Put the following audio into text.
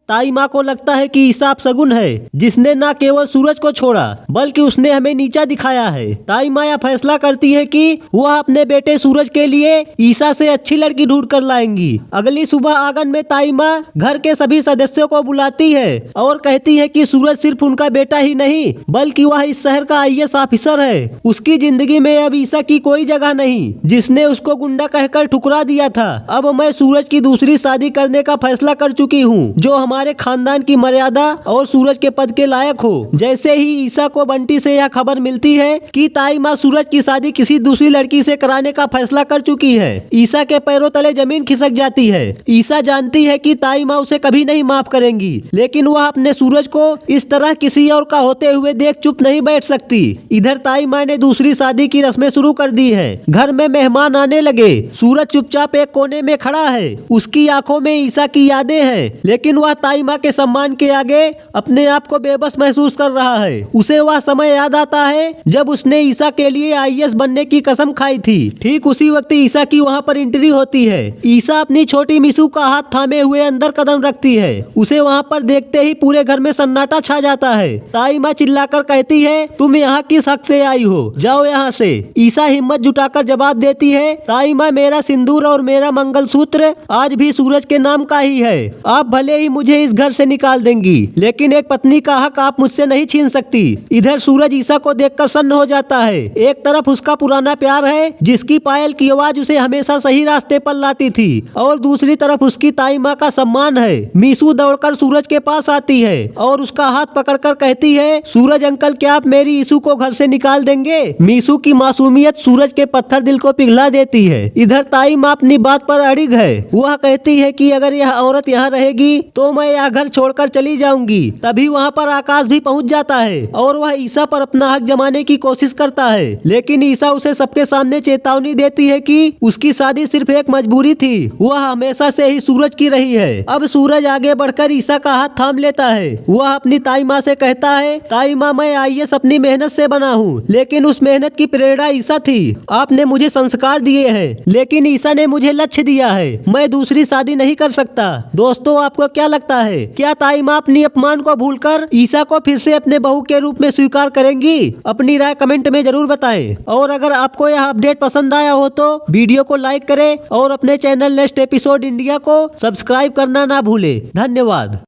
ताई माँ को लगता है कि ईसा अपशगुन है, जिसने न केवल सूरज को छोड़ा बल्कि उसने हमें नीचा दिखाया है। ताई माँ यह फैसला करती है कि वह अपने बेटे सूरज के लिए ईसा से अच्छी लड़की ढूंढ कर लाएंगी। अगली सुबह आंगन में ताई माँ घर के सभी सदस्यों को बुलाती है और कहती है कि सूरज सिर्फ उनका बेटा ही नहीं बल्कि वह इस शहर का आईएएस ऑफिसर है। उसकी जिंदगी में अब ईसा की कोई जगह नहीं, जिसने उसको गुंडा कहकर ठुकरा दिया था। अब मैं सूरज की दूसरी शादी करने का फैसला कर चुकी हूँ, जो हमारे खानदान की मर्यादा और सूरज के पद के लायक हो। जैसे ही ईसा को बंटी से यह खबर मिलती है कि ताई माँ सूरज की शादी किसी दूसरी लड़की से कराने का फैसला कर चुकी है, ईसा के पैरों तले जमीन खिसक जाती है। ईसा जानती है कि ताई माँ उसे कभी नहीं माफ करेंगी, लेकिन वह अपने सूरज को इस तरह किसी और का होते हुए देख चुप नहीं बैठ सकती। इधर ताई माँ ने दूसरी शादी की रस्में शुरू कर दी है। घर में मेहमान आने लगे। सूरज चुपचाप एक कोने में खड़ा है। उसकी आंखों में ईसा की यादें हैं, लेकिन वह ताई माँ के सम्मान के आगे अपने आप को बेबस महसूस कर रहा है। उसे वह समय याद आता है जब उसने ईसा के लिए आईएएस बनने की कसम खाई थी। ठीक उसी वक्त ईसा की वहाँ पर एंट्री होती है। ईसा अपनी छोटी मिसू का हाथ थामे हुए अंदर कदम रखती है। उसे वहाँ पर देखते ही पूरे घर में सन्नाटा छा जाता है। ताई माँ चिल्लाकर कहती है, तुम यहाँ किस हक से आई हो, जाओ यहाँ से। ईसा हिम्मत जुटाकर जवाब देती है, ताई माँ मेरा सिंदूर और मेरा मंगलसूत्र आज भी सूरज के नाम का ही है। आप भले ही मुझे इस घर से निकाल देंगी, लेकिन एक पत्नी का हक आप मुझसे नहीं छीन सकती। इधर सूरज ईसा को देखकर सन्न हो जाता है। एक तरफ उसका पुराना प्यार है, जिसकी पायल की आवाज उसे हमेशा सही रास्ते पर लाती थी, और दूसरी तरफ उसकी ताई माँ का सम्मान है। मीसू दौड़कर सूरज के पास आती है और उसका हाथ पकड़कर कहती है, सूरज अंकल क्या आप मेरी ईसू को घर से निकाल देंगे? मीसू की मासूमियत सूरज के पत्थर दिल को पिघला देती है। इधर ताई माँ अपनी बात पर अड़िग है। वह कहती है कि अगर यह औरत यहाँ रहेगी तो मैं यह घर छोड़कर चली जाऊंगी। तभी वहाँ पर आकाश भी पहुँच जाता है और वह ईसा पर अपना हक जमाने की कोशिश करता है, लेकिन ईसा उसे सबके सामने चेतावनी देती है कि उसकी शादी सिर्फ एक मजबूरी थी। वह हमेशा से ही सूरज की रही है। अब सूरज आगे बढ़कर ईसा का हाथ थाम लेता है। वह अपनी ताई माँ से कहता है, ताई माँ मैं आईएएस अपनी मेहनत से बना हूँ, लेकिन उस मेहनत की प्रेरणा ईसा थी। आपने मुझे संस्कार दिए हैं, लेकिन ईसा ने मुझे लक्ष्य दिया है। मैं दूसरी शादी नहीं कर सकता। दोस्तों आपको क्या लगता है, क्या ताई माँ अपनी अपमान को भूलकर ईसा को फिर से अपने बहू के रूप में स्वीकार करेंगी? अपनी राय कमेंट में जरूर बताएं। और अगर आपको यह अपडेट पसंद आया हो तो वीडियो को लाइक करें और अपने चैनल नेक्स्ट एपिसोड इंडिया को सब्सक्राइब करना ना भूलें। धन्यवाद।